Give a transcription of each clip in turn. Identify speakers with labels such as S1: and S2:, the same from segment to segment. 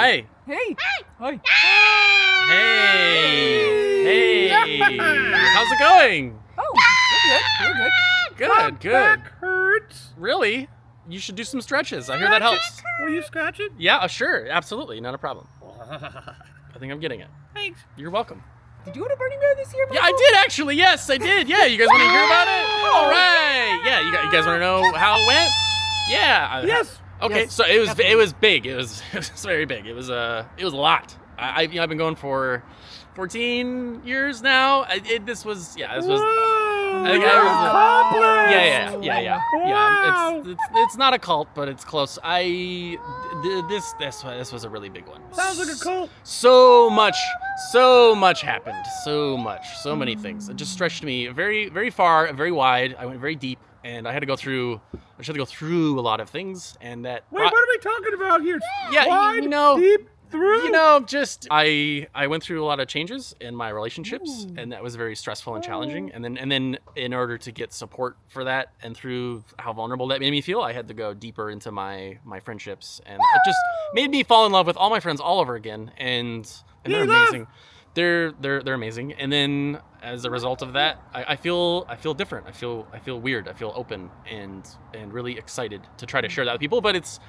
S1: Hey.
S2: Hey. Hi.
S1: Hey. How's it going?
S2: Oh, we're good.
S1: Good.
S3: Back hurts.
S1: Really? You should do some stretches. I hear that helps.
S3: Will you scratch it?
S1: Yeah, sure. Absolutely. Not a problem. I think I'm getting it.
S3: Thanks.
S1: You're welcome.
S2: Did you go to Burning Man this year, Michael?
S1: Yeah, I did actually. Yes, I did. Yeah, you guys want to hear about it? All right. Yeah, you guys want to know how it went? Yeah.
S3: Yes.
S1: Okay,
S2: Yes,
S1: so it was
S2: definitely.
S1: big. It was very big. It was a lot. I've been going for 14 years now. This was.
S3: Whoa,
S1: I think
S3: you're
S1: I was
S3: accomplished.
S1: Yeah.
S3: Wow.
S1: It's not a cult, but it's close. This was a really big one.
S3: Sounds like a cult.
S1: So much happened. So many things. It just stretched me very, very far, very wide. I went very deep, and I had to go through a lot of things, and that.
S3: Wait, what are we talking about here?
S1: Yeah,
S3: Wide,
S1: you know,
S3: deep, through.
S1: just I went through a lot of changes in my relationships, and that was very stressful and challenging. And then in order to get support for that, and through how vulnerable that made me feel, I had to go deeper into my friendships, and it just made me fall in love with all my friends all over again. And they're amazing. They're amazing. And then as a result of that, I feel different. I feel weird. I feel open and really excited to try to share that with people. But it's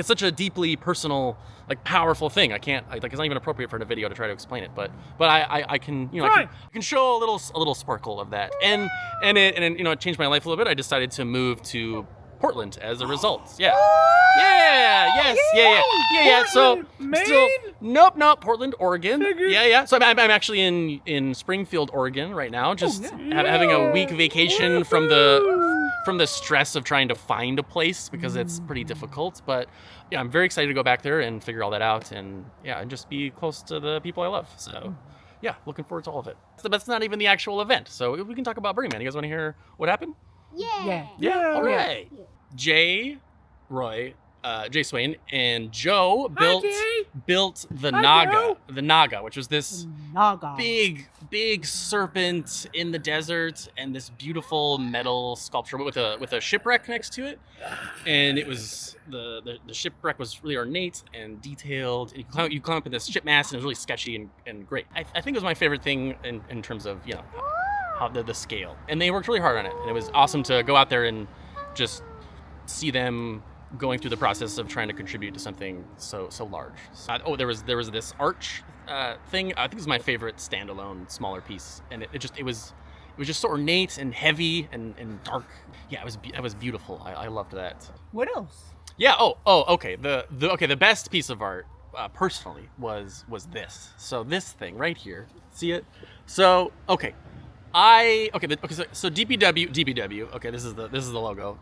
S1: such a deeply personal, like, powerful thing. I can't it's not even appropriate for a video to try to explain it. But I can I can show a little sparkle of that. And it changed my life a little bit. I decided to move to Portland as a result. Yeah. So
S3: Maine?
S1: still, nope, Portland, Oregon.
S3: Figured.
S1: Yeah. So I'm actually in Springfield, Oregon right now, just having a week vacation from the stress of trying to find a place, because it's pretty difficult. But yeah, I'm very excited to go back there and figure all that out, and just be close to the people I love. So yeah, looking forward to all of it. But that's not even the actual event, so we can talk about Burning Man. You guys want to hear what happened?
S2: Yeah.
S1: All right. Jay Swain and Joe built the
S3: Hi,
S1: Naga.
S3: Joe.
S1: The Naga, which was this
S2: Naga.
S1: big serpent in the desert, and this beautiful metal sculpture with a shipwreck next to it. And it was the shipwreck was really ornate and detailed. You climb up in this ship mast, and it was really sketchy and great. I think it was my favorite thing in terms of how the scale. And they worked really hard on it, and it was awesome to go out there and just see them going through the process of trying to contribute to something so large. There was this arch thing. I think it was my favorite standalone smaller piece, and it was just so ornate and heavy and dark. Yeah, it was beautiful. I loved that.
S2: What else?
S1: Yeah. Okay. The best piece of art personally was this. So this thing right here. See it? So okay. So DPW. Okay, this is the logo.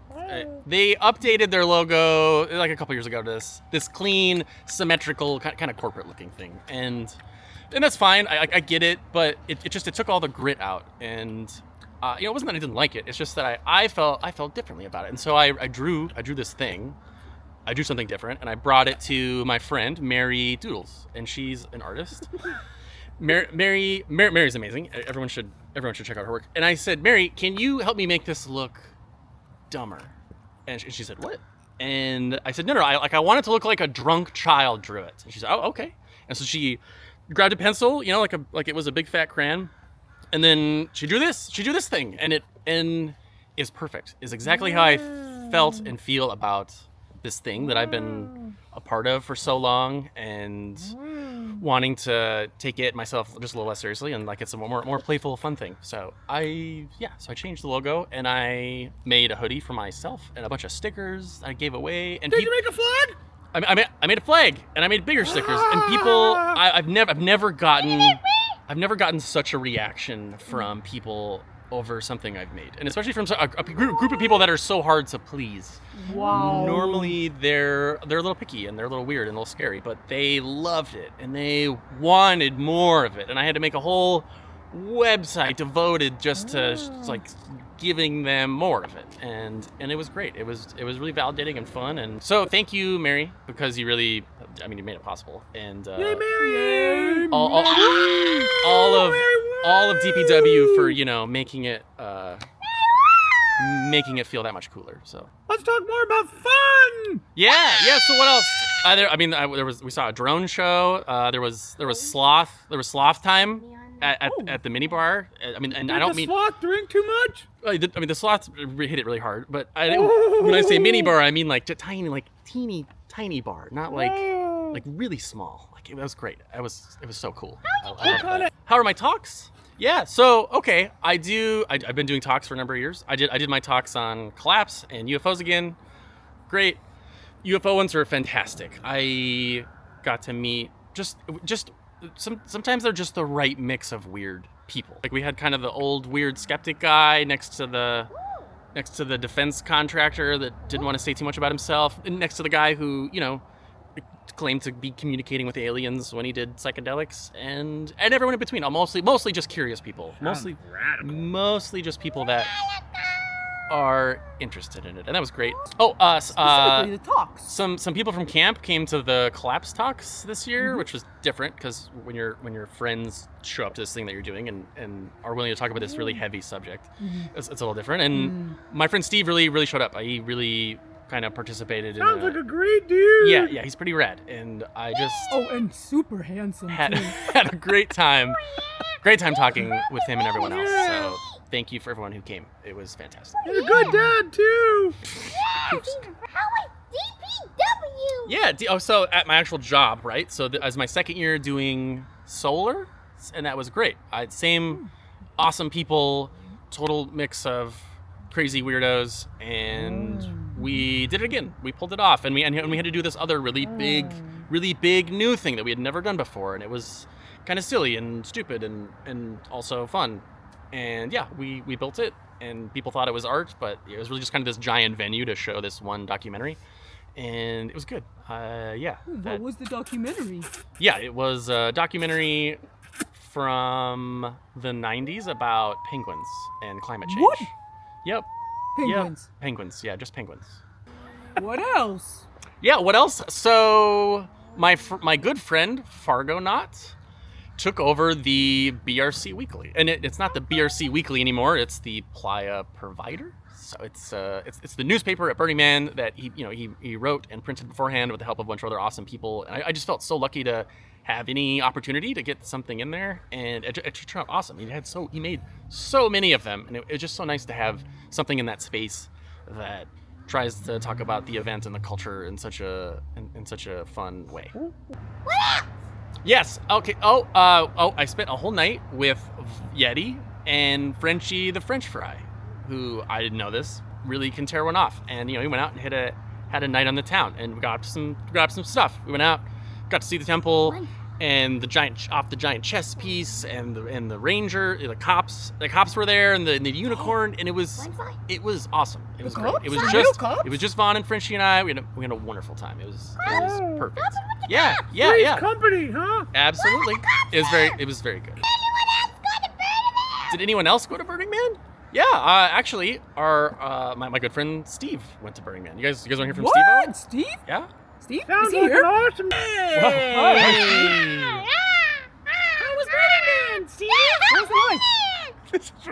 S1: They updated their logo like a couple years ago to this clean, symmetrical, kind of corporate looking thing, and that's fine. I get it, but it took all the grit out, and it wasn't that I didn't like it. It's just that I felt differently about it, and so I drew this thing. I drew something different, and I brought it to my friend Mary Doodles, and she's an artist. Mary's amazing. Everyone should check out her work. And I said, Mary, can you help me make this look dumber? And she said, what? And I said, no. I want it to look like a drunk child drew it. And she said, oh, okay. And so she grabbed a pencil, like it was a big fat crayon, and then she drew this thing, and it is perfect. Is exactly how I felt and feel about this thing that I've been a part of for so long, and wanting to take it myself just a little less seriously, and like it's a more playful, fun thing. So I changed the logo, and I made a hoodie for myself and a bunch of stickers I gave away. And
S3: Did you make a flag?
S1: I made a flag, and I made bigger stickers, and people I've never gotten such a reaction from people over something I've made, and especially from a group of people that are so hard to please.
S2: Wow.
S1: Normally they're a little picky, and they're a little weird and a little scary, but they loved it, and they wanted more of it, and I had to make a whole website devoted just to like giving them more of it, and it was great. It was really validating and fun, and so thank you, Mary, because you really, you made it possible. And
S3: Yay, Mary!
S1: all of DPW for making it feel that much cooler. So
S3: Let's talk more about fun.
S1: yeah. So what else? We saw a drone show. There was sloth time at the mini bar. I mean, and I don't mean
S3: sloth drink too much?
S1: the sloth hit it really hard. But when I say mini bar, I mean like tiny, like teeny tiny bar, not like really small. Like it was great. It was so cool. How are my talks? Yeah. So okay, I've been doing talks for a number of years. I did my talks on collapse and UFOs again. Great. UFO ones are fantastic. I got to meet sometimes they're just the right mix of weird people. Like we had kind of the old weird skeptic guy next to the defense contractor that didn't want to say too much about himself, and next to the guy who, claimed to be communicating with aliens when he did psychedelics, and everyone in between. Mostly just curious people. Mostly just people that are interested in it, and that was great.
S2: Specifically the talks.
S1: Some people from camp came to the collapse talks this year, which was different because when your friends show up to this thing that you're doing and are willing to talk about this really heavy subject, it's a little different. And my friend Steve really showed up. He really kind of participated.
S3: Sounds like a great dude.
S1: Yeah, he's pretty rad, and I just
S2: and super handsome
S1: had
S2: too.
S1: had a great time talking with him and everyone else. So thank you for everyone who came. It was fantastic.
S3: You're a good dad too.
S1: Yeah. So at my actual job, right? So as my second year doing solar, and that was great. Same awesome people, total mix of crazy weirdos, and we did it again. We pulled it off, and we had to do this other really big new thing that we had never done before, and it was kind of silly and stupid and also fun. And yeah, we built it, and people thought it was art, but it was really just kind of this giant venue to show this one documentary, and it was good.
S2: What was the documentary?
S1: Yeah, it was a documentary from the 90s about penguins and climate change.
S2: What?
S1: Yep.
S2: Penguins.
S1: Yep. Penguins. Yeah, just penguins.
S2: What else?
S1: Yeah, what else? So my good friend Fargonaut took over the BRC Weekly, and it's not the BRC Weekly anymore. It's the Playa Provider. So it's the newspaper at Burning Man that he wrote and printed beforehand with the help of a bunch of other awesome people. And I just felt so lucky to have any opportunity to get something in there, and it turned out awesome. He made so many of them, and it was just so nice to have something in that space that tries to talk about the event and the culture in such a fun way. Yes. Okay. I spent a whole night with Yeti and Frenchie the French fry, who, I didn't know this, really can tear one off. And he went out and had a night on the town, and we got some stuff. We went out, got to see the temple and the giant chess piece and the ranger, the cops were there, and the unicorn, and it was awesome. It was great. It was just Vaughn and Frenchie and I. We had a wonderful time. It was perfect. Yeah.
S3: Company, huh?
S1: Absolutely. It was very good. Did anyone else go to Burning Man? Yeah, actually, my good friend Steve went to Burning Man. You guys want to hear from
S2: What? Steve?
S1: Yeah.
S2: Steve?
S3: Sounds
S2: Is he
S3: like
S2: here?
S3: an awesome.
S2: How was Burning Man, Steve? What was it like?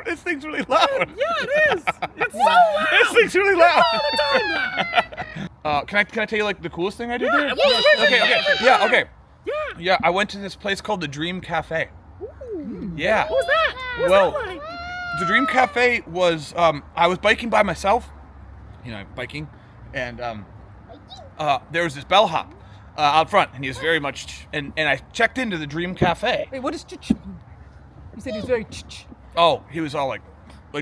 S3: This thing's really loud.
S2: Yeah, it is. It's so loud.
S3: This thing's really loud.
S2: All the time now.
S3: Can I tell you like the coolest thing I did there?
S2: Yeah.
S3: Okay.
S2: Yeah.
S3: Yeah, I went to this place called the Dream Cafe. Yeah.
S2: What was that? What was
S3: Well,
S2: that like?
S3: The Dream Cafe was I was biking by myself, biking, and there was this bellhop out front, and he was very much and I checked into the Dream Cafe.
S2: Wait, what is ch? You said he was very ch.
S3: Oh, he was all like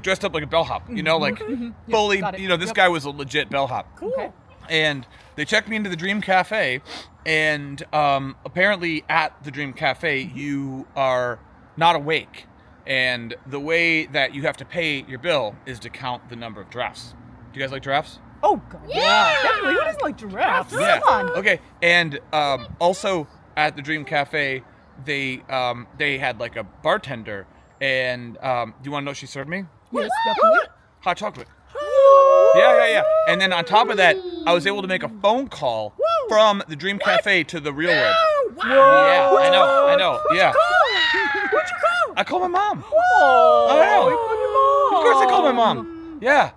S3: dressed up like a bellhop, fully.
S2: got it.
S3: This guy was a legit bellhop.
S2: Cool. Okay.
S3: And they checked me into the Dream Cafe, and apparently at the Dream Cafe you are not awake, and the way that you have to pay your bill is to count the number of giraffes. Do you guys like giraffes?
S2: Oh god. Yeah. Definitely. Who doesn't like giraffes?
S3: Yeah.
S2: Come on.
S3: Okay. And also at the Dream Cafe, they had like a bartender, and do you want to know what she served me?
S2: Yes, definitely.
S3: Hot chocolate. Yeah. And then on top of that, I was able to make a phone call from the Dream Cafe to the real world.
S2: Wow.
S3: Yeah, I know. Yeah.
S2: Who'd you call?
S3: I called my mom.
S2: Oh,
S3: I know.
S2: you called your mom.
S3: Of course I called my mom. Yeah.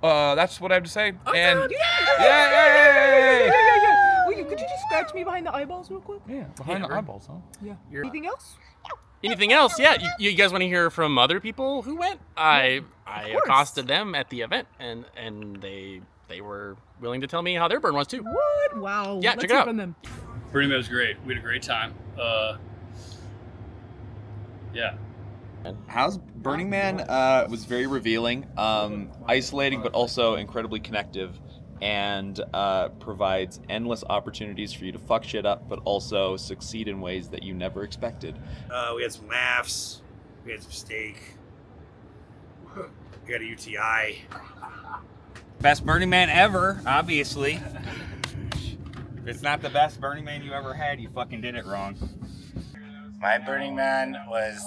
S3: that's what I have to say.
S2: Awesome.
S3: And
S2: yeah. Wait, could you just scratch me behind the eyeballs real quick?
S3: yeah, behind the eyeballs, huh?
S2: Yeah. Anything else?
S1: Anything else? Yeah, you guys want to hear from other people who went? I accosted them at the event, and they were willing to tell me how their burn was too.
S2: What? Wow.
S1: Yeah,
S2: Let's
S1: check it
S2: hear
S1: out.
S2: from them.
S4: Burning Man was great. We had a great time. Yeah.
S5: How's Burning Man? Was very revealing, isolating, but also incredibly connective, and provides endless opportunities for you to fuck shit up, but also succeed in ways that you never expected.
S6: We had some laughs. We had some steak. We got a UTI.
S7: Best Burning Man ever, obviously. If it's not the best Burning Man you ever had, you fucking did it wrong.
S6: My Burning Man was,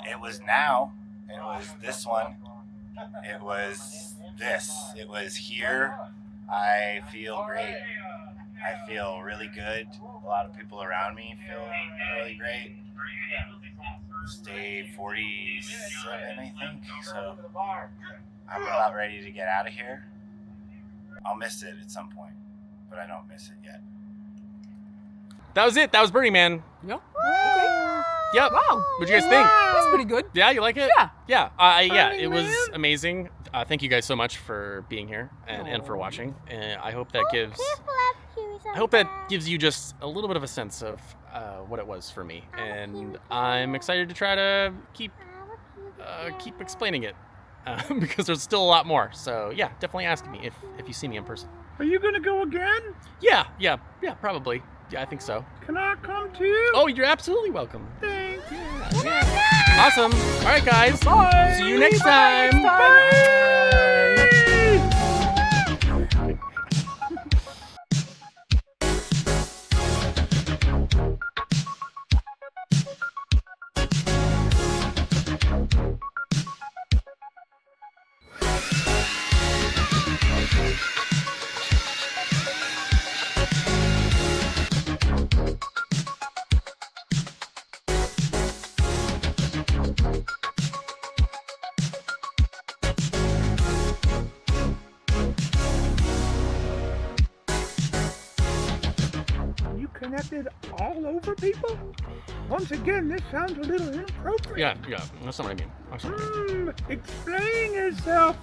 S6: it was now. It was this one. It was this. It was here. I feel great. I feel really good. A lot of people around me feel really great. Stay 47, I think. So I'm about ready to get out of here. I'll miss it at some point, but I don't miss it yet.
S1: That was it. That was Burning Man.
S2: Yeah. Okay.
S1: Yep.
S2: Wow.
S1: What'd you guys think?
S2: That's pretty good.
S1: Yeah, you like it?
S2: Yeah.
S1: Yeah,
S2: Burning
S1: it was
S2: Man.
S1: amazing. Thank you guys so much for being here and for watching. And I hope that gives you just a little bit of a sense of what it was for me. And I'm excited to try to keep explaining it because there's still a lot more. So yeah, definitely ask me if you see me in person.
S8: Are you gonna go again?
S1: Yeah, probably. Yeah, I think so.
S8: Can I come too?
S1: Oh, you're absolutely welcome.
S8: Thanks.
S1: Yeah. Awesome. All right, guys.
S2: Bye.
S1: See you next
S2: Bye.
S1: time.
S2: Bye.
S8: You connected all over people? Once again, this sounds a little inappropriate.
S1: Yeah. That's not what I mean.
S8: Explain yourself.